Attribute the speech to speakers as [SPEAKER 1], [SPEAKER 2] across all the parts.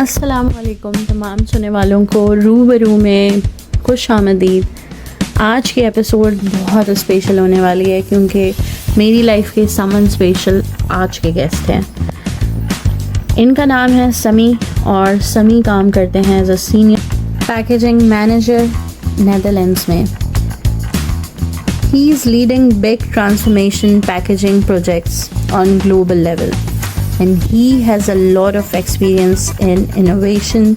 [SPEAKER 1] अस्सलामुअलैकुम तमाम सुनने वालों को रूबरू में खुश आमदीद। आज की एपिसोड बहुत स्पेशल होने वाली है क्योंकि मेरी लाइफ के समन स्पेशल आज के गेस्ट हैं। इनका नाम है समी और समी काम करते हैं as a senior packaging manager Netherlands में। He is leading big transformation packaging projects on global level and he has a lot of experience in innovation,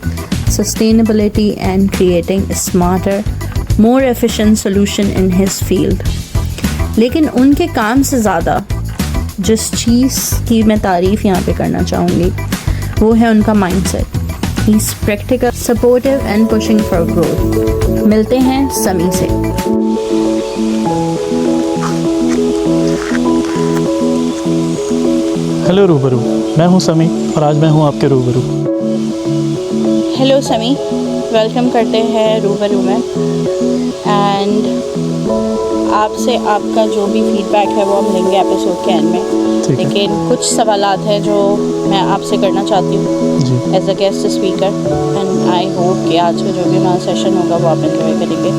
[SPEAKER 1] sustainability and creating a smarter, more efficient solution in his field. लेकिन उनके काम से ज़्यादा जिस चीज़ की मैं तारीफ़ यहाँ पे करना चाहूँगी वो है उनका mindset. He is practical, supportive and pushing for growth. मिलते हैं समी से।
[SPEAKER 2] हेलो रूबरू, मैं हूं समी और आज मैं हूं आपके रूबरू।
[SPEAKER 1] हेलो समी, वेलकम करते हैं रूबरू में। एंड आपसे आपका जो भी फीडबैक है वो हम लेंगे एपिसोड के एंड में, लेकिन कुछ सवालात हैं जो मैं आपसे करना चाहती हूँ as a guest speaker. And I hope कि आज का जो भी हमारा सेशन होगा वो आप एंजॉय करेंगे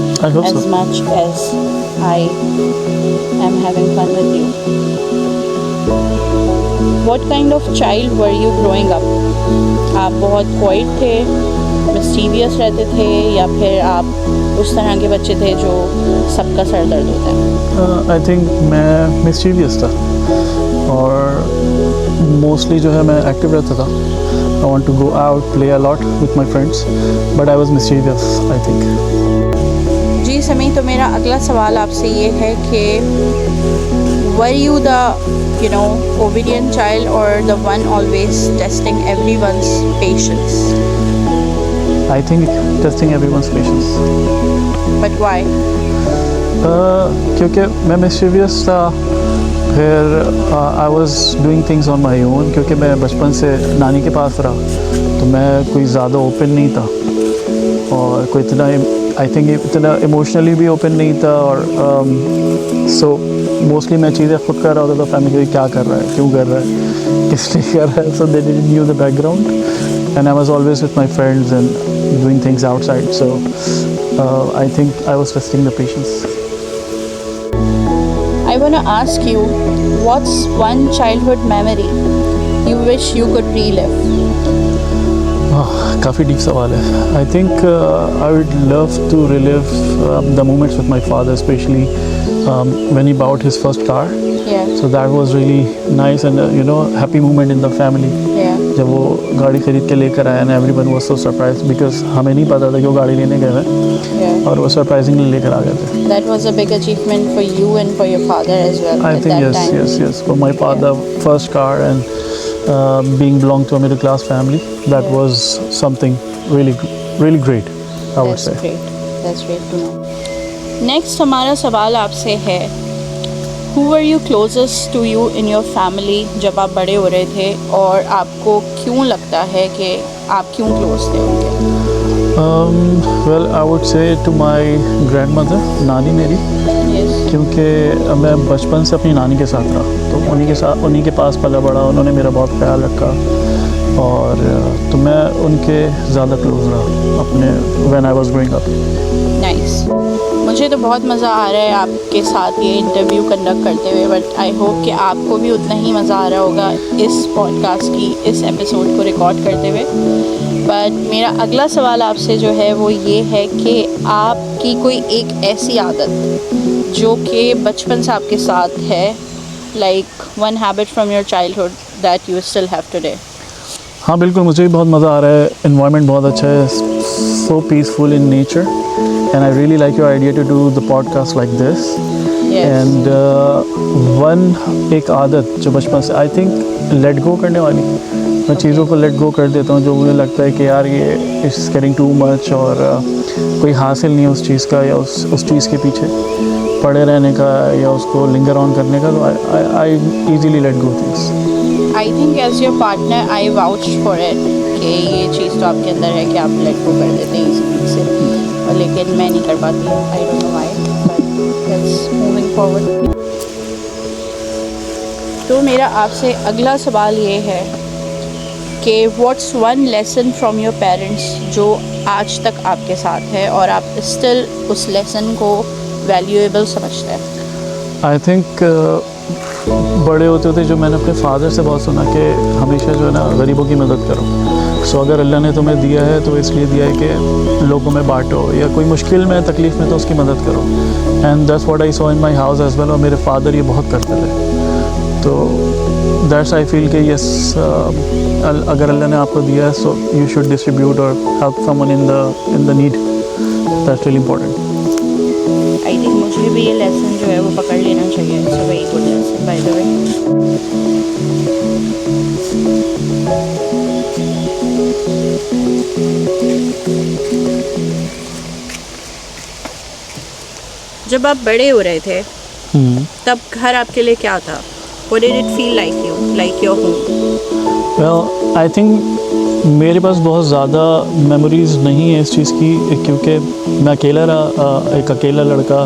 [SPEAKER 1] as much as I am having fun with you. What kind of child were you growing up? आप बहुत क्वाइट थे, मिस्टीवियस रहते थे या फिर आप उस तरह के बच्चे थे जो सबका सर दर्द होता है?
[SPEAKER 2] आई थिंक मैं मिस्टीवियस था और मोस्टली जो है मैं एक्टिव रहता था। I want to go out, play a lot with my friends, but I was mischievous I think.
[SPEAKER 1] जी समी, तो मेरा अगला सवाल आपसे ये है कि were you the obedient child or the one always testing everyone's patience?
[SPEAKER 2] I think testing everyone's patience.
[SPEAKER 1] But why?
[SPEAKER 2] क्योंकि मैं mischievous था, फिर I was doing things on my own क्योंकि मैं बचपन से नानी के पास रहा तो मैं कोई ज़्यादा ओपन नहीं था और कोई इतना आई थिंक इतना इमोशनली भी ओपन नहीं था और सो मोस्टली मैं चीज़ें खुद कर रहा होता था। फैमिली क्या कर रहा है, क्यों कर रहा है, किस लिए कर रहा है, so they didn't knew the background and I was always with my friends and doing things outside, so I think I was testing the patience.
[SPEAKER 1] I want to ask you, what's one childhood memory you wish you could relive?
[SPEAKER 2] काफ़ी deep सवाल है। I think I would love to relive the moments with my father, specially when he bought his first car.
[SPEAKER 1] Yeah.
[SPEAKER 2] So that was really nice and happy moment in the family.
[SPEAKER 1] Yeah.
[SPEAKER 2] जब वो गाड़ी खरीद के लेकर आया ना, everyone was so surprised because हमें नहीं पता था कि वो गाड़ी लेने गए हैं।
[SPEAKER 1] Yeah.
[SPEAKER 2] और वो सरप्राइजिंगली लेकर आ गए थे।
[SPEAKER 1] That was a big achievement for you and for your father as well.
[SPEAKER 2] I think yes. For my father, first car and being belong to a middle class family, that was something really great. I would say.
[SPEAKER 1] That's great to know. Next हमारा सवाल आपसे है, Who were you closest to you in your family जब आप बड़े हो रहे थे और आपको क्यों लगता है कि आप क्यों क्लोज थे उनके?
[SPEAKER 2] Well, I would say to my grandmother, नानी मेरी।
[SPEAKER 1] Yes.
[SPEAKER 2] क्योंकि मैं बचपन से अपनी नानी के साथ रहा तो उन्हीं के पास पला बड़ा, उन्होंने मेरा बहुत ख्याल रखा और तो मैं उनके ज़्यादा क्लोज रहा अपने when I was growing up.
[SPEAKER 1] Nice. मुझे तो बहुत मज़ा आ रहा है आपके साथ ये इंटरव्यू कंडक्ट करते हुए, बट आई होप कि आपको भी उतना ही मज़ा आ रहा होगा इस पॉडकास्ट की इस एपिसोड को रिकॉर्ड करते हुए। बट मेरा अगला सवाल आपसे जो है वो ये है कि आपकी कोई एक ऐसी आदत जो कि बचपन से आपके साथ है, like one habit from your childhood that you still have today.
[SPEAKER 2] हाँ बिल्कुल, मुझे भी बहुत मज़ा आ रहा है। इन्वायरमेंट बहुत अच्छा है, सो peaceful in nature and I really like your idea to do the podcast like this.
[SPEAKER 1] Yes.
[SPEAKER 2] And एक आदत जो बचपन से आई थिंक लेट गो करने वाली, मैं चीज़ों को लेट गो कर देता हूँ जो मुझे लगता है कि यार ये इट्स गेटिंग टू मच और कोई हासिल नहीं है उस चीज़ का या उस चीज़ के पीछे पड़े रहने का या उसको लिंगर ऑन करने का, तो I easily let go things.
[SPEAKER 1] I think as your partner I vouch for it कि ये चीज़ तो आपके अंदर है कि आप लेट गो कर देते हैं इसी से, लेकिन मैं नहीं कर पाती। I don't know why, but let's moving forward. तो मेरा आपसे अगला सवाल ये है कि what's one lesson from your parents जो आज तक आपके साथ है और आप स्टिल उस लेसन को वैल्यूएबल समझते हैं?
[SPEAKER 2] आई थिंक बड़े होते होते जो मैंने अपने फादर से बहुत सुना कि हमेशा जो है ना गरीबों की मदद करो। सो अगर अल्लाह ने तुम्हें दिया है तो इसलिए दिया है कि लोगों में बांटो, या कोई मुश्किल में तकलीफ़ में तो उसकी मदद करो। And that's what I saw in my house as well. और मेरे फादर ये बहुत करते थे। तो दैट्स आई फील कि यस, अगर अल्लाह ने आपको दिया है सो यू शुड डिस्ट्रीब्यूट और help someone in the need. That's really important.
[SPEAKER 1] I think मुझे भी ये लेसन जो है वो पकड़ लेना चाहिए। It's a very good lesson by the way. जब आप बड़े हो रहे थे तब घर आपके लिए क्या था? What did it feel like you, like your home?
[SPEAKER 2] Well, I think मेरे पास बहुत ज़्यादा मेमोरीज़ नहीं है इस चीज़ की, क्योंकि मैं अकेला रहा, एक अकेला लड़का।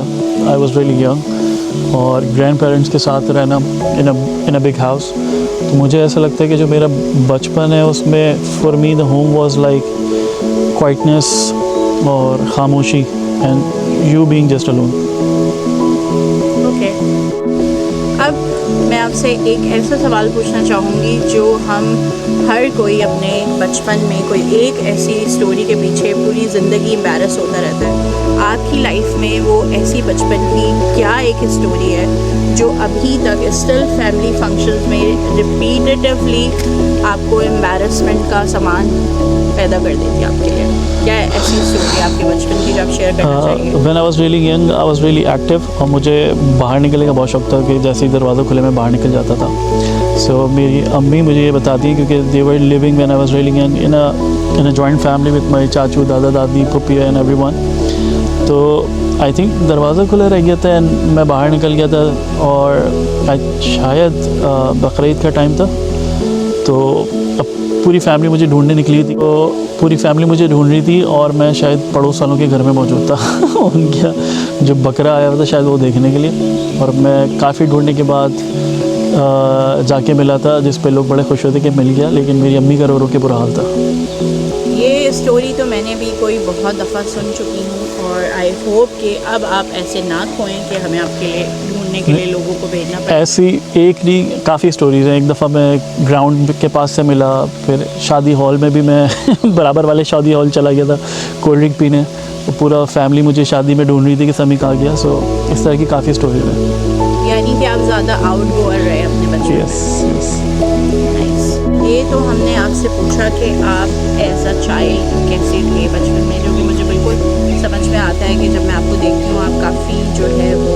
[SPEAKER 2] आई वॉज रियली यंग, और ग्रैंड पेरेंट्स के साथ रहना इन अ बिग हाउस। तो मुझे ऐसा लगता है कि जो मेरा बचपन है उसमें for me the home was like quietness और खामोशी and you being just alone.
[SPEAKER 1] Okay, अब मैं आपसे एक ऐसा सवाल पूछना चाहूँगी जो हम हर कोई अपने बचपन में कोई एक ऐसी स्टोरी के पीछे पूरी ज़िंदगी एम्बैरस होता रहता है। आपकी लाइफ में वो ऐसी बचपन की क्या एक स्टोरी है जो अभी तक स्टिल फैमिली फंक्शंस में रिपीटेटिवली आपको एम्बैरसमेंट का सामान पैदा कर देती है आपके लिए? क्या ऐसी स्टोरी आपके बचपन की जो आप शेयर करना चाहिए?
[SPEAKER 2] When I was really young I was really active, और मुझे बाहर निकलने का बहुत शौक था कि जैसे ही दरवाज़ा खुले मैं बाहर निकल जाता था। सो मेरी अम्मी मुझे ये बताती है, क्योंकि they were living when I was really young in a joint family with my चाचू, दादा दादी, पुप्पिया एंड एवरीवन। तो आई थिंक दरवाज़ा खुला रह गया था एंड मैं बाहर निकल गया था, और शायद बकरीद का टाइम था। तो पूरी फैमिली मुझे ढूंढने निकली थी, तो पूरी फैमिली मुझे ढूंढ रही थी, और मैं शायद पड़ोस वालों के घर में मौजूद था। उनका जो बकरा आया हुआ था शायद वो देखने के लिए, और मैं काफ़ी ढूंढने के बाद जाके मिला था, जिस पे लोग बड़े खुश होते कि मिल गया, लेकिन मेरी अम्मी का रो रो के बुरा हाल था।
[SPEAKER 1] ये स्टोरी तो मैंने भी कोई बहुत दफ़ा सुन चुकी हूँ, और आई होप कि अब आप ऐसे ना खोएं कि हमें आपके लिए ढूंढने के लिए लोगों को भेजना पड़े।
[SPEAKER 2] ऐसी एक नहीं, काफ़ी स्टोरीज़ हैं। एक दफ़ा मैं ग्राउंड के पास से मिला, फिर शादी हॉल में भी मैं बराबर वाले शादी हॉल चला गया था कोल्ड ड्रिंक पीने, तो पूरा फैमिली मुझे शादी में ढूंढ रही थी कि समी कहाँ गया। सो इस तरह की काफ़ी स्टोरीज हैं।
[SPEAKER 1] यानी कि आप ज़्यादा आउटगोअर रहे अपने बचपन में।
[SPEAKER 2] यस।
[SPEAKER 1] नाइस। ये तो हमने आपसे पूछा कि आप एज अ चाइल्ड कैसे थे बचपन में, जो कि मुझे बिल्कुल समझ में आता है कि जब मैं आपको देखती हूँ आप काफ़ी जो है वो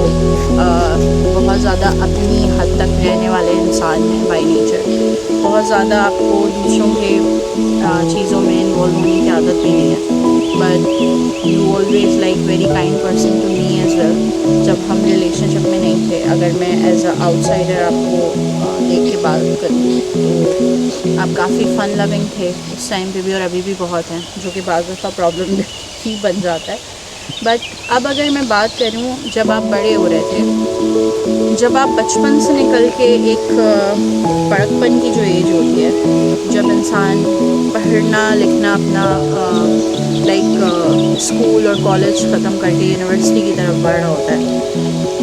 [SPEAKER 1] बहुत ज़्यादा अपनी हद तक रहने वाले इंसान हैं बाय नेचर। बहुत ज़्यादा आपको दूसरों के चीज़ों में इन्वॉल्व होने की आदत भी नहीं है, but you always like very kind person to me as well. जब हम रिलेशनशिप में नहीं थे, अगर मैं एज अ आउटसाइडर आपको देख के बात करूँ तो आप काफ़ी फ़न लविंग थे उस टाइम पे भी, और अभी भी बहुत हैं, जो कि बाज़ दफ़ा प्रॉब्लम ही बन जाता है। बट अब अगर मैं बात करूँ जब आप बड़े हो रहे थे, जब आप बचपन से निकल के एक बड़कपन की जो एज होती है, जब इंसान पढ़ना लिखना अपना लाइक स्कूल और कॉलेज ख़त्म करके यूनिवर्सिटी की तरफ बढ़ रहा होता है,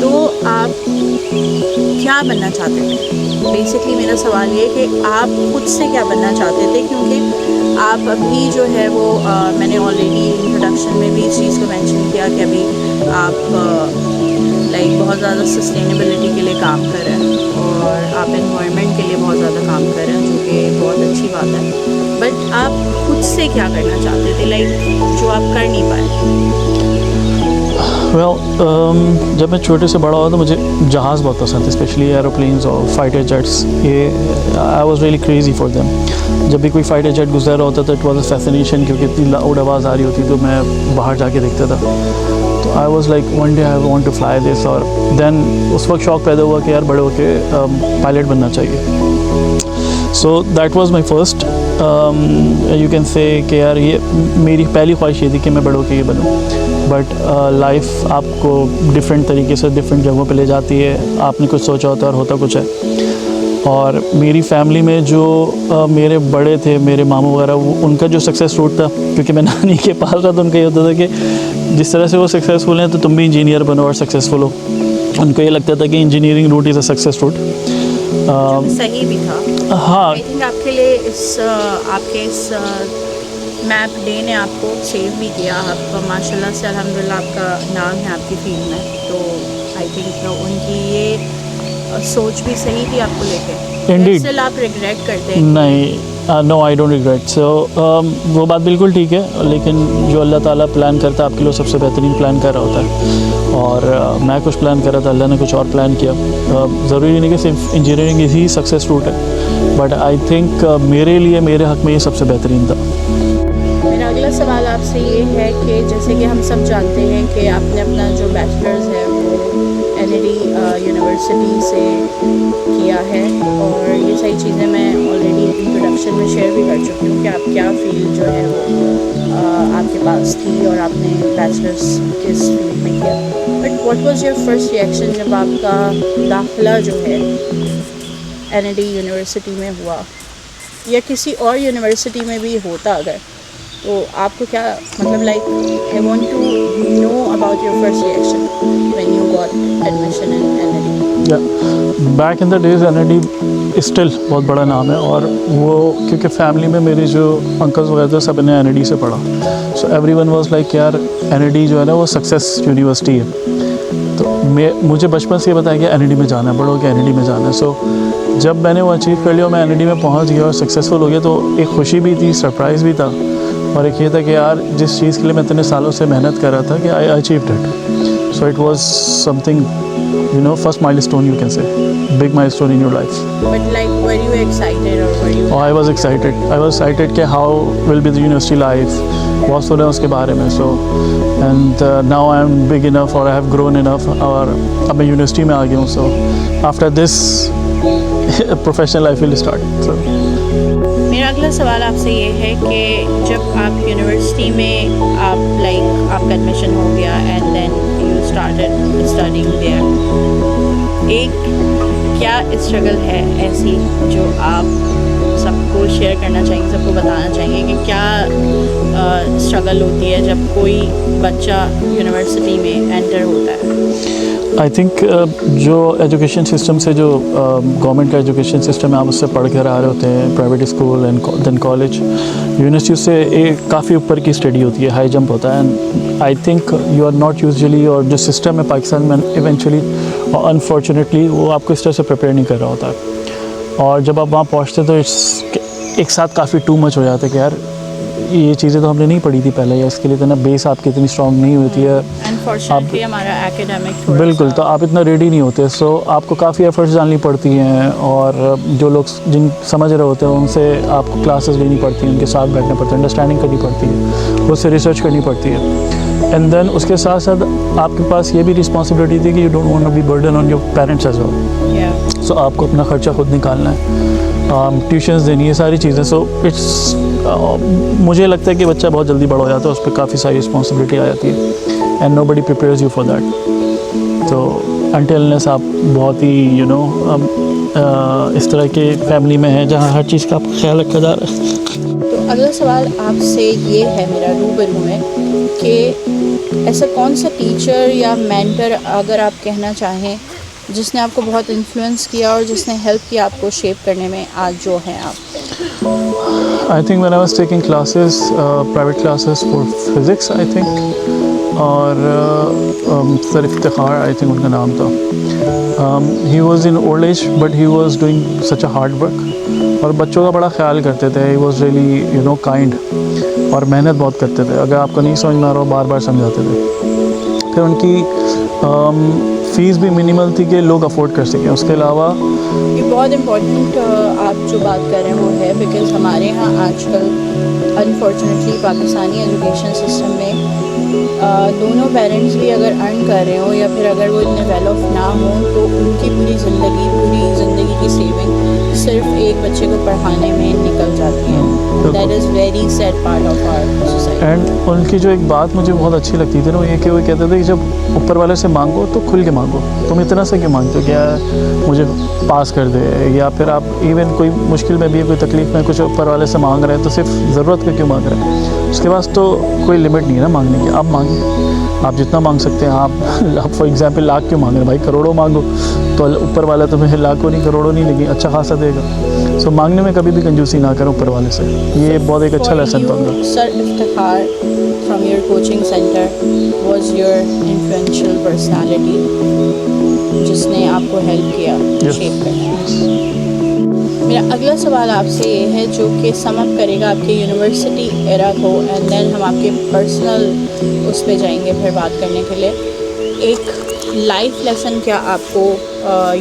[SPEAKER 1] तो आप क्या बनना चाहते थे? बेसिकली मेरा सवाल ये है कि आप खुद से क्या बनना चाहते थे, क्योंकि आप अभी जो है वो मैंने ऑलरेडी इंट्रोडक्शन में भी इस चीज़ को मेंशन किया कि अभी आप लाइक बहुत ज़्यादा सस्टेनेबिलिटी के लिए काम कर रहे हैं, और आप एनवायरनमेंट के लिए बहुत ज़्यादा काम कर रहे हैं, जो कि बहुत अच्छी बात है। बट आप खुद से क्या करना चाहते थे, लाइक जो आप कर नहीं पाए?
[SPEAKER 2] जब मैं छोटे से बड़ा हुआ तो मुझे जहाज़ बहुत पसंद थे, स्पेशली एरोप्लेन्स और फाइटर जेट्स। ये आई was really crazy for them. जब भी कोई फाइटर जेट गुजर रहा होता था इट वाज अ फैसिनेशन, क्योंकि इतनी लाउड आवाज़ आ रही होती तो मैं बाहर जाके देखता था। तो I was like one day I want to fly this, और देन उस वक्त शौक़ पैदा हुआ कि यार बड़े होके पायलट बनना चाहिए। So that was my first you can say कि यार ये मेरी पहली ख्वाहिश ये थी कि मैं बड़े होके ये बनूँ। बट लाइफ आपको डिफरेंट तरीके से डिफरेंट जगहों पे ले जाती है, आपने कुछ सोचा होता है और होता कुछ है। और मेरी फैमिली में जो मेरे बड़े थे, मेरे मामू वगैरह, वो उनका जो सक्सेस रूट था, क्योंकि मैं नानी के पास रहा, तो उनका ये होता था कि जिस तरह से वो सक्सेसफुल हैं तो तुम भी इंजीनियर बनो और सक्सेसफुल हो। उनको ये लगता था कि engineering route is a success route.
[SPEAKER 1] जो सही भी था।
[SPEAKER 2] हाँ,
[SPEAKER 1] आई थिंक आपके लिए आपके इस मैप डे ने आपको सेव भी किया। आप माशाल्लाह से अल्हम्दुलिल्लाह आपका नाम है आपकी फील्ड में, तो आई थिंक उनकी ये सोच भी सही थी आपको लेके।
[SPEAKER 2] Indeed.
[SPEAKER 1] स्टिल आप रिग्रेट करते हैं?
[SPEAKER 2] नहीं, नो आई डोंट रिग्रेट। सो वो बात बिल्कुल ठीक है, लेकिन जो अल्लाह ताला प्लान करता है आपके लिए सबसे बेहतरीन प्लान कर रहा होता है। और मैं कुछ प्लान कर रहा था, अल्लाह ने कुछ और प्लान किया। ज़रूरी नहीं कि सिर्फ इंजीनियरिंग ही सक्सेस रूट है, बट आई थिंक मेरे लिए, मेरे हक़ में ये सबसे बेहतरीन था।
[SPEAKER 1] मेरा अगला सवाल आपसे ये है कि जैसे कि हम सब जानते हैं कि आपने अपना जो बैचलर्स है वो एनडी यूनिवर्सिटी से किया है, और ये सारी चीज़ें मैं ऑलरेडी इंट्रोडक्शन में शेयर भी कर चुकी हूँ कि आप क्या फील्ड जो है वो आपके पास थी और आपने बैचलर्स किस फील्ड में किया। But what was your first reaction जब आपका दाखिला जो है एनडी यूनिवर्सिटी में हुआ, या किसी और यूनिवर्सिटी में भी होता अगर, तो आपको क्या मतलब, like I want to know about your first reaction when you got admission in NID.
[SPEAKER 2] या back in the days NID still बहुत बड़ा नाम है, और वो क्योंकि फैमिली में मेरे जो अंकल्स वगैरह थे सब ने एनडी से पढ़ा, सो एवरीवन वाज लाइक यार एनडी जो है ना वो सक्सेस यूनिवर्सिटी है। तो मुझे बचपन से ये बताया कि एनडी में जाना है, बड़ो के एनडी में जाना है। सो जब मैंने वो अचीव कर लिया, मैं एनडी में पहुंच गया और सक्सेसफुल हो गया, तो एक खुशी भी थी, सरप्राइज़ भी था, और एक ये था कि यार जिस चीज़ के लिए मैं इतने सालों से मेहनत कर रहा था कि I achieved it. So it was something, you know, first milestone, you can say, big milestone in your life.
[SPEAKER 1] But like, were you excited or were you?
[SPEAKER 2] Oh, I was excited. I was excited कि how will be the university life. बहुत सुना उसके बारे में. So and now I am big enough or I have grown enough और अब मैं university में आ गया हूँ. So after this professional life will start. So
[SPEAKER 1] मेरा अगला सवाल आपसे ये है कि जब आप यूनिवर्सिटी में आप लाइक आपका एडमिशन हो गया and then you started studying there, एक क्या स्ट्रगल है ऐसी जो आप सबको शेयर करना चाहेंगे, सबको बताना चाहेंगे कि क्या स्ट्रगल होती है जब कोई बच्चा यूनिवर्सिटी में एंटर होता है?
[SPEAKER 2] आई थिंक जो एजुकेशन सिस्टम से, जो गवर्नमेंट का एजुकेशन सिस्टम है, आप उससे पढ़ कर आ रहे होते हैं, private school and then college, university से एक काफ़ी ऊपर की स्टडी होती है, हाई जंप होता है। And I think you are not usually, और जो सिस्टम है पाकिस्तान में इवेंचुअली और अनफॉर्चुनेटली वो आपको इस तरह से प्रिपेयर नहीं कर रहा होता है। और जब आप वहाँ पहुँचते तो एक साथ काफ़ी टू मच हो जाता है कि यार ये चीज़ें तो हमने नहीं पढ़ी थी पहले, या इसके लिए इतना बेस आपकी इतनी स्ट्रॉन्ग नहीं होती है।
[SPEAKER 1] अनफॉर्चुनेटली हमारा एकेडमिक थोड़ा
[SPEAKER 2] बिल्कुल, तो आप इतना रेडी नहीं होते। सो आपको काफ़ी एफर्ट्स डालनी पड़ती हैं, और जो लोग जिन समझ रहे होते हैं उनसे आपको क्लासेस लेनी पड़ती हैं, उनके साथ बैठना पड़ता है, अंडरस्टैंडिंग करनी पड़ती है, उससे रिसर्च करनी पड़ती है। एंड देन उसके साथ साथ आपके पास ये भी रिस्पॉन्सिबिलिटी थी कि you don't want to be burden on your parents as well. So आपको अपना ख़र्चा खुद निकालना है, ट्यूशन्स देनी है, सारी चीज़ें। सो इट्स मुझे लगता है कि बच्चा बहुत जल्दी बड़ा हो जाता है, उस पर काफ़ी सारी रिस्पॉन्सिबिलिटी आ जाती है, and nobody prepares you for that. तो अनटिलनेस आप बहुत ही इस तरह के फैमिली में हैं जहाँ हर चीज़ का आपका ख्याल रखा जा रहा है।
[SPEAKER 1] तो अगला सवाल आपसे ये है मेरा रूबरू में कि ऐसा कौन सा टीचर या मेंटर अगर आप कहना चाहें जिसने आपको बहुत इन्फ्लुएंस किया और जिसने हेल्प किया आपको शेप करने में आज जो हैं आप?
[SPEAKER 2] I think when I was taking classes, private classes for physics, I think, और सर इफ्तिखार आई थिंक उनका नाम था, he was in old age but he was doing such a hard work, और बच्चों का बड़ा ख्याल करते थे। he was really you know kind, और मेहनत बहुत करते थे। अगर आपको नहीं समझ में आ रहा हो बार बार समझाते थे। फिर उनकी फ़ीस भी मिनिमल थी कि लोग अफोर्ड कर सकें। उसके अलावा
[SPEAKER 1] ये बहुत इम्पोर्टेंट आप जो बात कर रहे हैं वो है, बिकॉज़ हमारे यहाँ आजकल अनफॉर्चुनेटली पाकिस्तानी एजुकेशन सिस्टम में दोनों पेरेंट्स भी अगर अर्न कर रहे हो या फिर अगर वो इतने वेल ऑफ ना हो तो उनकी पूरी ज़िंदगी की सेविंग सिर्फ एक बच्चे को पढ़ाने में निकल जाती है। That is very sad part of our society.
[SPEAKER 2] And उनकी जो एक बात मुझे बहुत अच्छी लगती थी ना, वो ये कि वो कहते थे कि जब ऊपर वाले से मांगो तो खुल के मांगो, तुम इतना से क्यों मांगते हो क्या मुझे पास कर दे, या फिर आप इवन कोई मुश्किल में भी कोई तकलीफ़ में कुछ ऊपर वाले से मांग रहे हैं तो सिर्फ ज़रूरत का क्यों मांग रहे हैं, उसके पास तो कोई लिमिट नहीं है ना मांगने की, आप मांगिए, आप जितना मांग सकते हैं। आप फॉर एग्जांपल लाख क्यों मांग रहे हैं भाई, करोड़ों मांगो तो ऊपर वाला तुम्हें लाखों नहीं करोड़ों नहीं लेकिन अच्छा खासा देगा। सो मांगने में कभी भी कंजूसी ना करो ऊपर वाले से, ये बहुत एक अच्छा लेसन था उनका।
[SPEAKER 1] Sir Iftikhar from your coaching centre was your influential personality जिसने आपको हेल्प किया शेप करने में। मेरा अगला सवाल आपसे ये है जो कि सम अप करेगा आपके यूनिवर्सिटी एरा को, एंड देन हम आपके पर्सनल उस पे जाएंगे फिर बात करने के लिए। एक लाइफ लेसन क्या आपको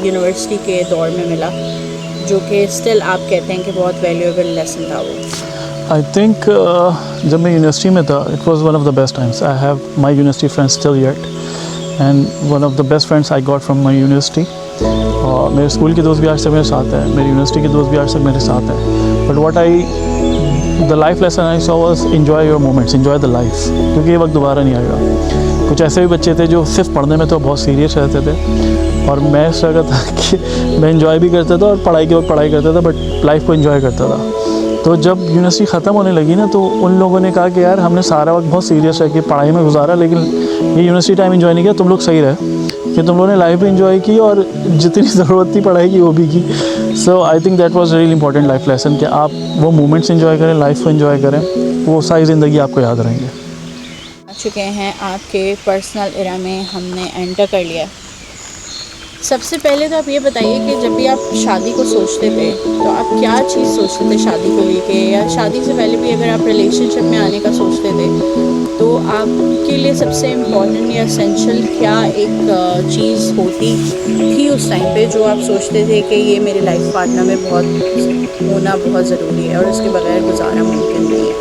[SPEAKER 1] यूनिवर्सिटी के दौर में मिला जो कि स्टिल आप कहते हैं कि बहुत वैल्यूएबल लेसन था वो?
[SPEAKER 2] आई थिंक जब मैं यूनिवर्सिटी में था, it was one of the best times. I have my university friends still yet, and one of the best friends I got from my university. और मेरे स्कूल के दोस्त भी आज तक मेरे साथ हैं, मेरी यूनिवर्सिटी के दोस्त भी आज तक मेरे साथ हैं। But the life lesson I saw was enjoy your moments, enjoy the life, क्योंकि ये वक्त दोबारा नहीं आएगा। कुछ ऐसे भी बच्चे थे जो सिर्फ पढ़ने में तो बहुत सीरियस रहते थे, और मैं इस तरह था कि मैं एंजॉय भी करता था और पढ़ाई के वक्त पढ़ाई करता था, बट लाइफ को एंजॉय करता था। तो जब यूनिवर्सिटी ख़त्म होने लगी ना, तो उन लोगों ने कहा कि यार हमने सारा वक्त बहुत सीरियस रह के पढ़ाई में गुजारा, लेकिन ये यूनिवर्सिटी टाइम एंजॉय नहीं किया। तुम लोग सही रहे कि तुम लोगों ने लाइफ भी एंजॉय की और जितनी ज़रूरत थी पढ़ाई की वो भी की। So I think that was really important life lesson कि आप वो मोमेंट्स एंजॉय करें, लाइफ को एंजॉय करें, वो सारी ज़िंदगी आपको याद रहेंगे।
[SPEAKER 1] आ चुके हैं आपके पर्सनल एरा में, हमने एंटर कर लिया। सबसे पहले तो आप ये बताइए कि जब भी आप शादी को सोचते थे तो आप क्या चीज़ सोचते थे शादी को लेके, या शादी से पहले भी अगर आप रिलेशनशिप में आने का सोचते थे तो आपके लिए सबसे इम्पोर्टेंट या एसेंशियल क्या एक चीज़ होती थी उस टाइम पे जो आप सोचते थे कि ये मेरे लाइफ पार्टनर में बहुत होना बहुत ज़रूरी है और उसके बगैर गुजारा मुमकिन नहीं है?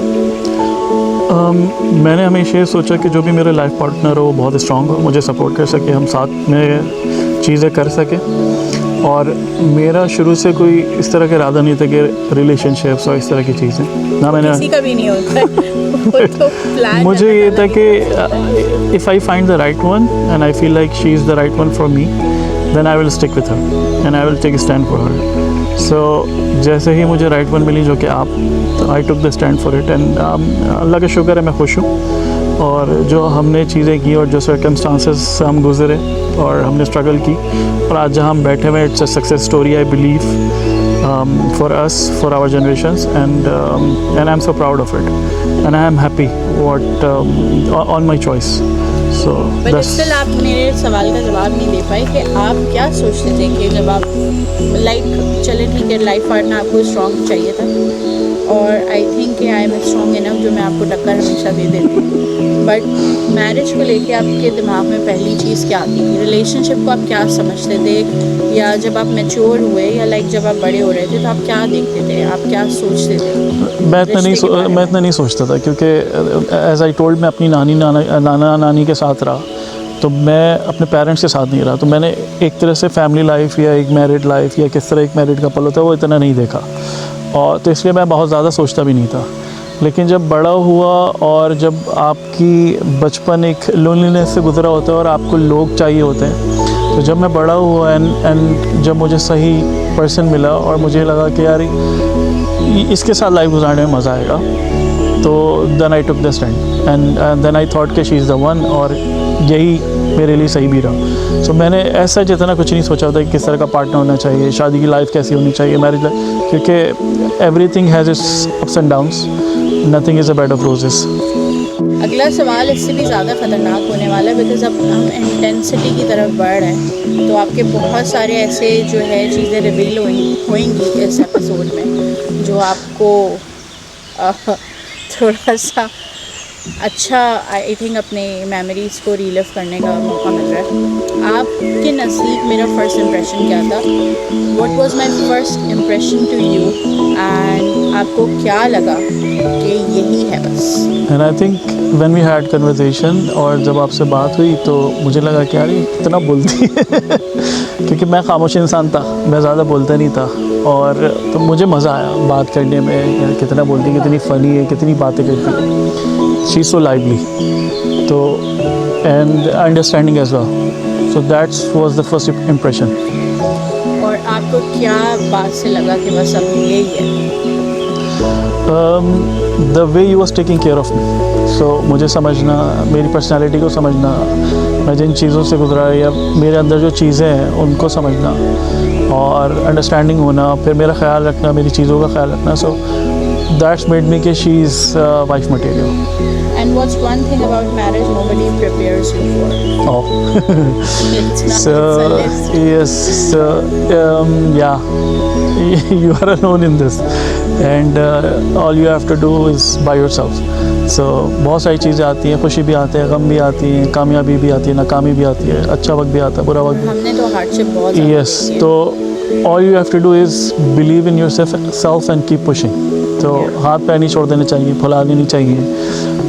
[SPEAKER 2] मैंने हमेशा ये सोचा कि जो भी मेरा लाइफ पार्टनर हो वो बहुत स्ट्रॉन्ग हो, मुझे सपोर्ट कर सके, हम साथ में चीज़ें कर सकें। और मेरा शुरू से कोई इस तरह का इरादा नहीं था कि रिलेशनशिप्स और इस तरह की चीज़ें ना, मैंने
[SPEAKER 1] किसी का भी नहीं होता वो तो प्लान
[SPEAKER 2] मुझे ये था कि if I find the right one and I feel like she is the right one for me, then I will stick with her and I will take stand for her. So जैसे ही मुझे right one मिली जो कि आप, I took the stand for it, and Allah का शुक्र है मैं खुश हूँ। और जो हमने चीज़ें की और जो सर्कमस्टांसेस से हम गुजरे और हमने स्ट्रगल की, और आज जहाँ हम बैठे हुए, it's a success story I believe for us, for our generations, and I am so proud of it and I am happy what on my choice. So
[SPEAKER 1] but still आप मेरे सवाल का जवाब नहीं दे पाए कि आप क्या सोचते थे कि जब आप लाइक चले ठीक है लाइफ पार्टनर आपको स्ट्रॉन्ग चाहिए था, और आई थिंक कि आई एम स्ट्रॉन्ग इनफ जो मैं आपको टक्कर हमेशा दे देती हूँ, बट मैरिज को लेके आपके दिमाग में पहली चीज़ क्या आती थी? रिलेशनशिप को आप क्या समझते थे, या जब आप मैच्योर हुए या लाइक जब आप बड़े हो रहे थे तो आप क्या देखते थे, आप क्या सोचते थे?
[SPEAKER 2] मैं इतना नहीं सोचता था, क्योंकि एज आई टोल्ड मैं अपनी नाना नानी के साथ रहा, तो मैं अपने पेरेंट्स के साथ नहीं रहा, तो मैंने एक तरह से फैमिली लाइफ या एक मैरिड लाइफ या किस तरह एक मैरिड कपल होता है वो इतना नहीं देखा, और तो इसलिए मैं बहुत ज़्यादा सोचता भी नहीं था। लेकिन जब बड़ा हुआ और जब आपकी बचपन एक लोनलीनेस से गुजरा होता है और आपको लोग चाहिए होते हैं, तो जब मैं बड़ा हुआ एंड जब मुझे सही पर्सन मिला और मुझे लगा कि यार इसके साथ लाइफ गुजारने में मज़ा आएगा, तो then I took the stand and then I thought कि शी इज़ द वन, और यही मेरे लिए सही भी रहा। सो मैंने ऐसा जितना कुछ नहीं सोचा था कि किस तरह का पार्टनर होना चाहिए, शादी की लाइफ कैसी होनी चाहिए, मैरिज लाइफ, क्योंकि everything has its ups and downs, nothing is a bed of roses.
[SPEAKER 1] अगला सवाल इससे भी ज़्यादा ख़तरनाक होने वाला है, बिकॉज अब हम इंटेंसिटी की तरफ बढ़ रहे हैं, तो आपके बहुत सारे ऐसे जो है चीज़ें रिवील होंगी इस एपिसोड में जो आपको थोड़ा सा अच्छा आई थिंक अपने मेमोरीज़ को रिलिव करने का मौका मिल रहा है। आपके नज़दीक मेरा फ़र्स्ट इम्प्रेशन क्या था? What was my first impression to you? And आप आपको क्या लगा कि यही है बस?
[SPEAKER 2] And I think when we had conversation और जब आपसे बात हुई तो मुझे लगा कि यार ये कितना बोलती है क्योंकि मैं खामोश इंसान था, मैं ज़्यादा बोलता नहीं था। और तो मुझे मज़ा आया बात करने में, यार कितना बोलती है, कितनी फ़नी है, कितनी बातें करती है, शी इज़ सो लाइवली। तो and understanding as well, so that's was the first impression.
[SPEAKER 1] और आपको क्या बात से लगा कि बस अब यही है?
[SPEAKER 2] The way you was taking care of me, so मुझे समझना, मेरी पर्सनैलिटी को समझना, मैं जिन चीज़ों से गुजरा या मेरे अंदर जो चीज़ें हैं उनको समझना और अंडरस्टैंडिंग होना, फिर मेरा ख्याल रखना, मेरी चीज़ों का ख्याल रखना। सो दैट्स मेड मी कि she is wife material.
[SPEAKER 1] And what's one thing about marriage nobody prepares you for?
[SPEAKER 2] Oh.
[SPEAKER 1] It's not,
[SPEAKER 2] So
[SPEAKER 1] it's a list.
[SPEAKER 2] yes, so yeah, you are alone in this, and all you have to do is by yourself. So बहुत सारी चीज़ें आती हैं, खुशी भी आती है, गम भी आती हैं, कामयाबी भी आती है, नाकामी भी आती है, अच्छा वक्त भी आता है, बुरा वक्त भी।
[SPEAKER 1] हमने तो हार्डशिप बहुत ज़्यादा
[SPEAKER 2] Yes,
[SPEAKER 1] देखी है।
[SPEAKER 2] तो all you have to do is believe in yourself and keep pushing. तो हाथ पैर नहीं छोड़ देने चाहिए, फुलाने नहीं चाहिए।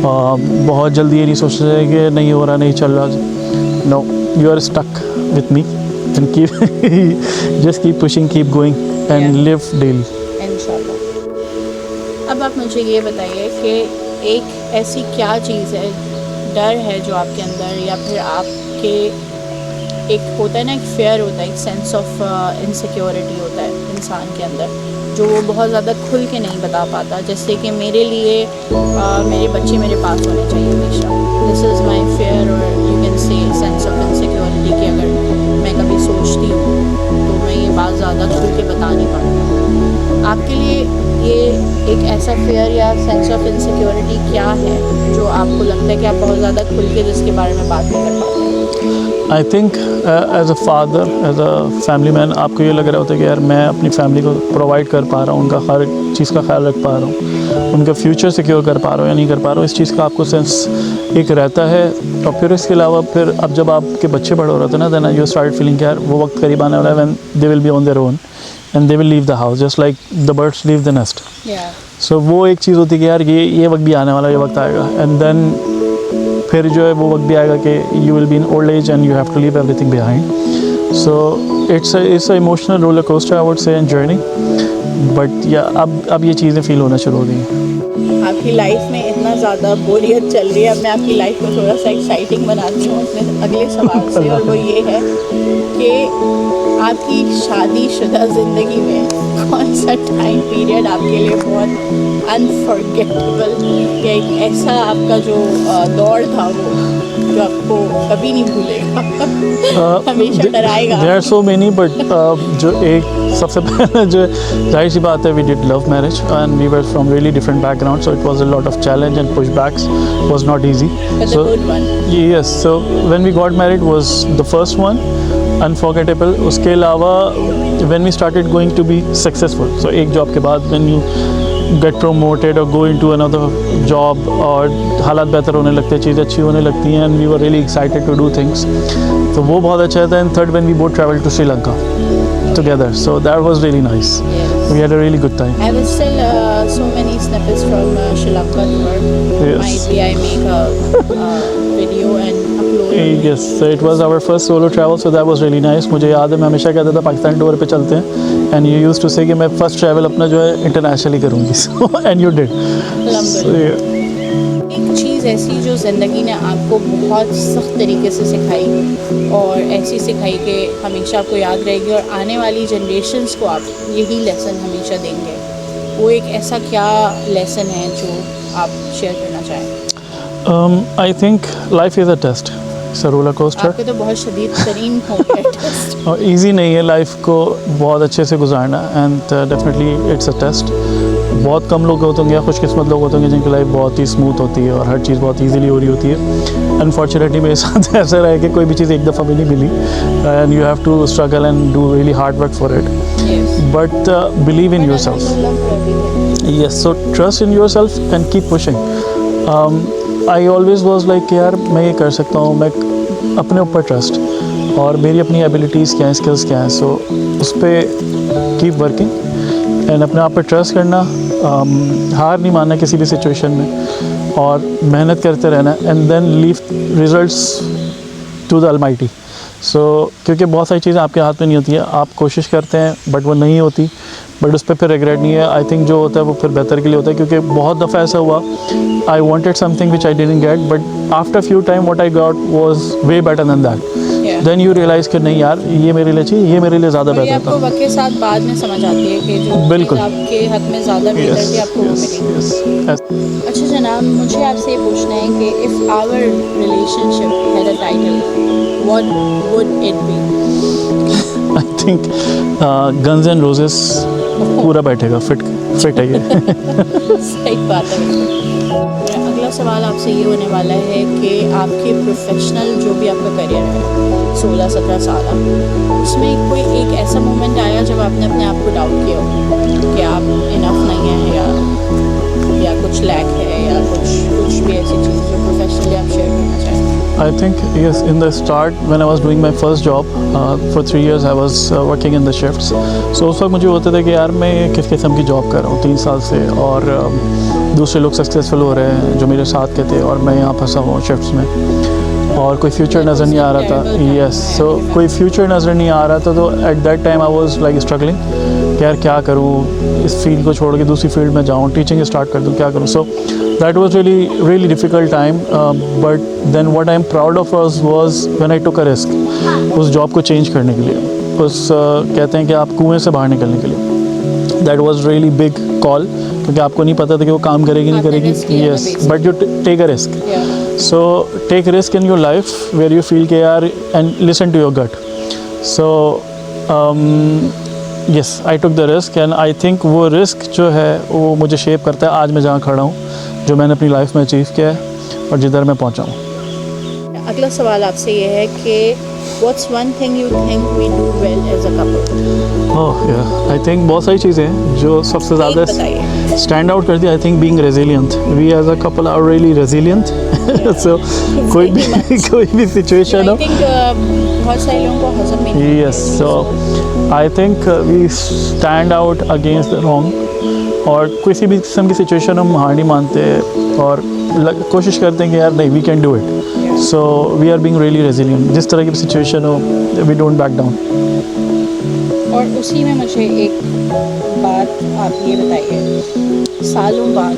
[SPEAKER 2] बहुत जल्दी ये नहीं सोचना चाहिए कि नहीं हो रहा, नहीं चल रहा। No, you are stuck with me and keep just keep pushing, keep going and live daily.
[SPEAKER 1] इंशाल्लाह। अब आप मुझे ये बताइए कि एक ऐसी क्या चीज़ है, डर है जो आपके अंदर, या फिर आपके एक होता है ना, एक फेयर होता है, एक सेंस ऑफ इनसिक्योरिटी होता है इंसान के अंदर, जो वो बहुत ज़्यादा खुल के नहीं बता पाता। जैसे कि मेरे लिए मेरे बच्चे मेरे पास होने चाहिए हमेशा। दिस इज़ माई फेयर, और you can say sense of insecurity कि अगर मैं कभी सोचती हूँ तो मैं ये बात ज़्यादा खुल के बता नहीं पाती। आपके लिए ये एक ऐसा फेयर या सेंस ऑफ इनसिक्योरिटी क्या है जो आपको लगता है कि आप बहुत ज़्यादा खुल के जिसके बारे में बात नहीं कर पाते?
[SPEAKER 2] I think as a father, as a family man, आपको ये लग रहा होता है कि यार मैं अपनी फैमिली को प्रोवाइड कर पा रहा हूँ, उनका हर चीज़ का ख्याल रख पा रहा हूँ, उनका फ्यूचर सिक्योर कर पा रहा हूँ या नहीं कर पा रहा हूँ, इस चीज़ का आपको सेंस एक रहता है। और फिर इसके अलावा फिर अब जब आपके बच्चे बड़े हो रहे थे ना, देन यू स्टार्ट फीलिंग यार वो वक्त करीब आने वाला है when they will be on their own and they will leave the house just like the birds leave the nest. So वो एक चीज़ होती है कि यार ये वक्त भी आने वाला, ये वक्त आएगा, एंड देन फिर जो है वो वक्त भी आएगा कि you will be in old age and you have to leave everything behind. So it's a emotional roller coaster I would say and journey, but yeah अब ये चीज़ें फील होना शुरू हो गई हैं।
[SPEAKER 1] आपकी लाइफ में इतना ज़्यादा बोरियत चल रही है, अब मैं आपकी लाइफ को थोड़ा सा एक्साइटिंग बनाती हूँ अपने अगले सवाल से, और वो ये है कि आपकी शादीशुदा ज़िंदगी में कौन सा टाइम पीरियड आपके लिए बहुत अनफॉरगेटेबल, या एक ऐसा आपका जो दौर था वो जो आपको कभी नहीं भूलेगा, हमेशा डराएगा?
[SPEAKER 2] There are so many, but जो एक सबसे पहले जो जाहिर सी बात है, we did love marriage and we were from really different background, so it was a lot of challenge and pushbacks, was not easy.
[SPEAKER 1] So
[SPEAKER 2] yes, so when we got married was the first one, unforgettable. उसके अलावा when we started going to be successful, so एक job के बाद when you get promoted or go into another job और हालात बेहतर होने लगते हैं, चीज़ें अच्छी होने लगती हैं, and we were really excited to do things, तो वो बहुत अच्छा था। and third, when we both traveled to Sri Lanka together, so that was really nice. We had a really good time.
[SPEAKER 1] I have still so many snippets from Sri Lanka tour.
[SPEAKER 2] Yes.
[SPEAKER 1] Might be I make a video and upload.
[SPEAKER 2] Yes, so it was our first solo travel, so that was really nice. मुझे याद है मैं हमेशा कहता था Pakistan tour पे चलते हैं, and you used to say कि मैं फर्स्ट ट्रैवल अपना जो है इंटरनेशनली करूँगी, so and you did. So, yeah.
[SPEAKER 1] एक चीज़ ऐसी जो ज़िंदगी ने आपको बहुत सख्त तरीके से सिखाई, और ऐसी सिखाई कि हमेशा आपको याद रहेगी, और आने वाली जनरेशन्स को आप यही लेसन हमेशा देंगे, वो एक ऐसा क्या लेसन है जो आप शेयर करना चाहें?
[SPEAKER 2] I think life is a test. It's a roller coaster.
[SPEAKER 1] आपके तो बहुत शदीद तरीन हो गया टेस्ट।
[SPEAKER 2] और ईजी नहीं है लाइफ को बहुत अच्छे से गुजारना, and definitely it's a test. बहुत कम लोग होते होंगे, खुशकिस्मत लोग होते होंगे जिनकी लाइफ बहुत ही स्मूथ होती है और हर चीज़ बहुत ईजीली हो रही होती है। अनफॉर्चुनेटली मेरे साथ ऐसा रहा है कि कोई भी चीज़ एक दफ़ा भी नहीं मिली, and you have to struggle and do really hard work for it, but believe in yourself. Yes, so trust in yourself and keep pushing. I always was like यार मैं ये कर सकता हूँ, मैं अपने ऊपर ट्रस्ट, और मेरी अपनी एबिलिटीज़ क्या हैं, स्किल्स क्या हैं, सो उस पर कीप वर्किंग एंड अपने आप पर ट्रस्ट करना, हार नहीं मानना किसी भी सिचुएशन में और मेहनत करते रहना and then leave results to the almighty. So क्योंकि बहुत सारी चीज़ें आपके हाथ में नहीं होती है, आप कोशिश करते हैं बट वो नहीं होती, बट उस पर फिर रिग्रेट नहीं है। आई थिंक जो होता है वो फिर बेहतर के लिए होता है, क्योंकि बहुत दफ़ा ऐसा हुआ I wanted something which I didn't get, but after few time what I got was way better than that. Then you realize कि नहीं यार ये मेरे लिए चाहिए, ये मेरे लिए ज़्यादा बेहतर
[SPEAKER 1] आपको
[SPEAKER 2] था।
[SPEAKER 1] वक्त के साथ बाद में समझ आती है कि जो
[SPEAKER 2] बिल्कुल।
[SPEAKER 1] चीज़ आपके हक में ज़्यादा बेहतर थी आपको वो मिली। अच्छा जनाब, मुझे आपसे ये पूछना है कि if our relationship had a title, what would it be?
[SPEAKER 2] I think guns and roses पूरा बैठेगा, फिट है ये।
[SPEAKER 1] सही बात है। मेरा अगला सवाल आपसे ये होने वाला है कि आपके प्रोफेशनल जो भी आपका करियर है 16-17 साल, उसमें कोई एक ऐसा मोमेंट आया जब आपने अपने आप को डाउट किया हो कि आप इनफ नहीं हैं या कुछ लैक है या कुछ भी ऐसी चीज़ जो प्रोफेशनली आप शेयर करना चाहें?
[SPEAKER 2] I think yes, in the start when I was doing my first job for 3 years I was working in the shifts. So उस वक्त मुझे होता था कि यार मैं किस किस्म की जॉब कर रहा हूँ 3 साल से, और दूसरे लोग सक्सेसफुल हो रहे हैं जो मेरे साथ के थे और मैं यहाँ फंसा हुआ हूँ शिफ्ट्स में और कोई फ्यूचर नज़र नहीं आ रहा था। यस, सो कोई फ्यूचर नज़र नहीं आ रहा था, तो at that time I was like struggling यार क्या करूँ, इस फील्ड को छोड़ के दूसरी फील्ड में जाऊँ, टीचिंग स्टार्ट कर दूँ, क्या करूँ। सो that was really difficult time, but then what I'm proud of was when I took a risk उस जॉब को चेंज करने के लिए, उस कहते हैं कि आप कुएं से बाहर निकलने के लिए। that was really big call क्योंकि आपको नहीं पता था कि वो काम करेगी नहीं करेगी। yes, but you take a risk. so take risk in your life where you feel कि यार and listen to your gut. so yes, I took the risk and I think वो रिस्क जो है वो मुझे शेप करता है आज मैं जहाँ खड़ा हूँ, जो मैंने अपनी लाइफ में अचीव किया है और जिधर मैं पहुँचा हूँ।
[SPEAKER 1] अगला सवाल आपसे ये है कि what's one thing you think we do well as a couple?
[SPEAKER 2] Oh yeah, I think बहुत सारी चीज़ें हैं जो सबसे ज़्यादा
[SPEAKER 1] बताइए।
[SPEAKER 2] स्टैंड आउट करती है। I think being resilient, we as a couple are really resilient. So कोई भी सिचुएशन हो,
[SPEAKER 1] आई थिंक बहुत सारे लोगों को हज़म भी नहीं
[SPEAKER 2] yes, so I think we stand out against the wrong, और किसी भी किस्म की सिचुएशन हम हार नहीं मानते और कोशिश करते हैं कि यार नहीं, we can do it. So we are being really resilient, जिस तरह की सिचुएशन हो वी डोंट बैक डाउन।
[SPEAKER 1] और उसी में मुझे एक बात आप ये बताइए, सालों बाद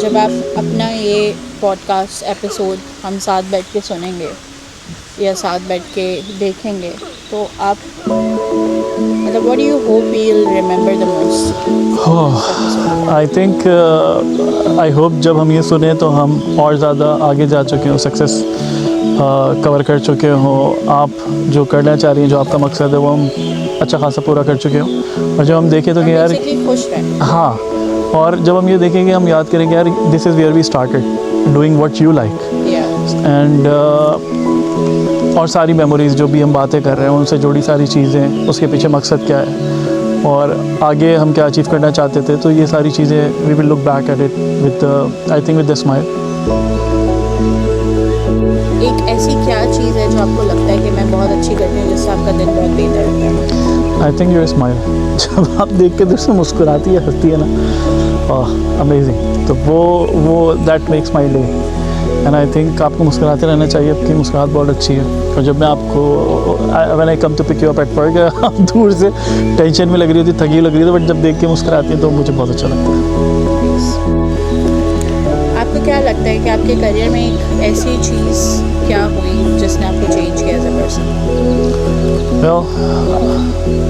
[SPEAKER 1] जब आप अपना ये पॉडकास्ट एपिसोड हम साथ बैठ के सुनेंगे या साथ बैठ के देखेंगे, तो आप मतलब what do you hope you will remember the most?
[SPEAKER 2] I think I hope जब हम ये सुने तो हम और ज़्यादा आगे जा चुके हों, सक्सेस कवर कर चुके हों, आप जो करना चाह रही हैं, जो आपका मकसद है वो हम अच्छा खासा पूरा कर चुके हों, और जब हम देखें तो कि यार
[SPEAKER 1] खुश रहें।
[SPEAKER 2] हाँ, और जब हम ये देखेंगे हम याद करेंगे यार this is where we started doing what you like, and और सारी मेमोरीज़ जो भी हम बातें कर रहे हैं उनसे जुड़ी सारी चीज़ें, उसके पीछे मकसद क्या है और आगे हम क्या अचीव करना चाहते थे, तो ये सारी चीज़ें we will look back at it with I think with the smile.
[SPEAKER 1] एक ऐसी क्या चीज़ है जो आपको लगता है कि मैं बहुत अच्छी करती हूँ जिससे आपका दिन बहुत बेहतर होता है?
[SPEAKER 2] आई थिंक योर स्माइल, जब आप देख के दूर से मुस्कुराती है, हंसती है ना, अमेजिंग, तो वो that makes my day. And I think आपको मुस्कुराते रहना चाहिए, आपकी मुस्कुराहट बहुत अच्छी है। और जब मैं आपको when I come to pick you up at work, आप दूर से टेंशन में लग रही होती, थकी लग रही थी, बट जब देख के मुस्कुराती है तो मुझे बहुत अच्छा लगता है।
[SPEAKER 1] आपको क्या लगता है कि आपके करियर में एक ऐसी चीज़ क्या हुई जिसने आपको चेंज किया as a person?
[SPEAKER 2] Well,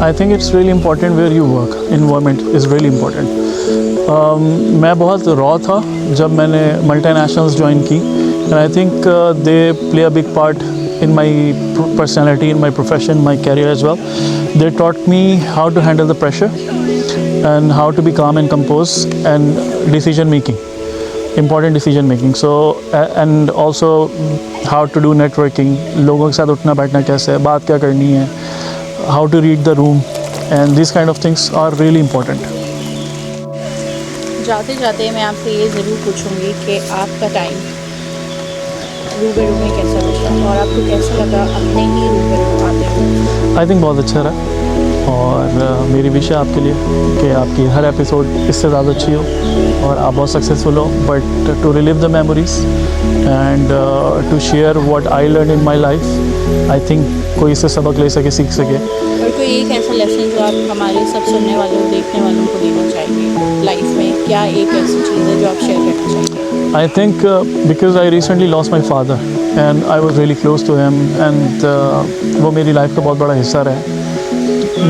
[SPEAKER 2] I think it's really important where you work. Environment is really important. मैं बहुत रॉ था जब मैंने मल्टीनेशनल्स ज्वाइन की, and I think they play a big part in my personality, in my profession, my career as well. They taught me how to handle the pressure and how to be calm and composed and decision making. Important decision making. So and also how to do networking, लोगों के साथ उठना बैठना कैसे है, बात क्या करनी है, how to read the room, and these kind of things are really important.
[SPEAKER 1] जाते जाते मैं आपसे ये ज़रूर पूछूंगी कि आपका टाइम रूबरू में कैसा गुजरा और आपको कैसा लगा अपने ही रूबरू आते हुए?
[SPEAKER 2] I think बहुत अच्छा रहा। और मेरी विश है आपके लिए कि आपकी हर एपिसोड इससे ज़्यादा अच्छी हो और आप बहुत सक्सेसफुल हो, but to relive the memories and to share what I learn in my life. I think कोई इससे सबक ले सके, सीख सके।
[SPEAKER 1] और कोई एक ऐसा लेसन जो आप हमारे सब सुनने वालों, देखने वालों को देना चाहेंगे लाइफ में, क्या एक ऐसी चीज़ है जो आप शेयर करना चाहेंगे?
[SPEAKER 2] I think because I recently lost my father and I was really close to him and वो मेरी लाइफ का बहुत बड़ा हिस्सा रहे।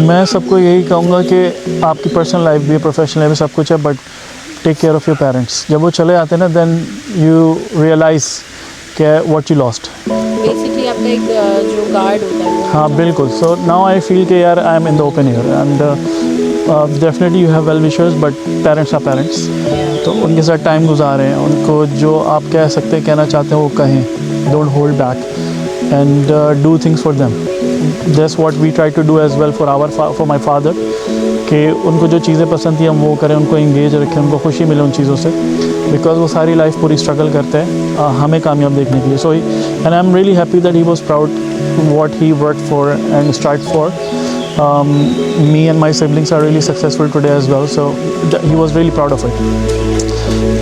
[SPEAKER 2] मैं सबको यही कहूँगा कि आपकी पर्सनल लाइफ भी, प्रोफेशनल लाइफ भी सब कुछ है, but take care of your parents. जब वो चले जाते हैं ना, देन यू रियलाइज़ कि व्हाट यू लॉस्ट।
[SPEAKER 1] बेसिकली आपका एक जो गार्ड होता है।
[SPEAKER 2] हाँ बिल्कुल। सो नाउ आई फील कि यार I am in the open air and definitely you have well wishers, but parents are parents. तो उनके साथ टाइम गुजारें, उनको जो आप कह सकते हैं, कहना चाहते हैं वो कहें। Don't hold back and do things for them. That's what we try to do as well for my father, कि उनको जो चीज़ें पसंद थी हम वो करें, उनको इंगेज रखें, उनको खुशी मिले उन चीज़ों से, बिकॉज वो सारी लाइफ पूरी स्ट्रगल करते हैं हमें कामयाब देखने के लिए। So and I am really happy that he was proud what he worked for and strive for. Me and my siblings are really successful today as well, so he was really proud of it.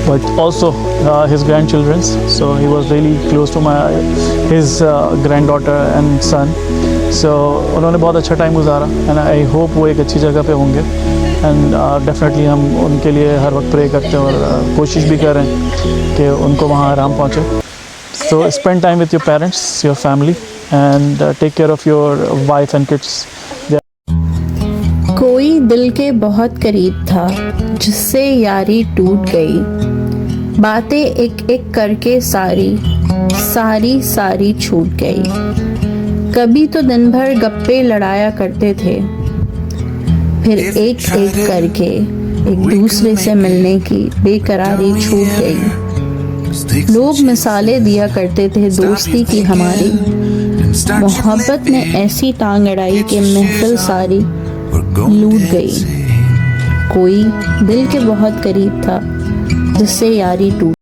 [SPEAKER 2] But also his grandchildren, so he was really close to his granddaughter and son. So उन्होंने बहुत अच्छा time गुजारा and I hope वो एक अच्छी जगह पे होंगे and definitely हम उनके लिए हर वक्त प्रे करते हैं और कोशिश भी कर रहे हैं कि उनको वहाँ आराम पहुँचे। So spend time with your parents, your family, and take care of your wife and kids.
[SPEAKER 1] कोई दिल के बहुत करीब था जिससे यारी टूट गई, बातें एक एक करके सारी छूट गई। कभी तो दिन भर गप्पे लड़ाया करते थे, फिर एक एक करके एक दूसरे से मिलने की बेकरारी छूट गई। लोग मिसालें दिया करते थे दोस्ती की हमारी, मोहब्बत ने ऐसी टांग अड़ाई कि महफिल सारी लूट गई। कोई दिल के बहुत करीब था जिससे यारी टूट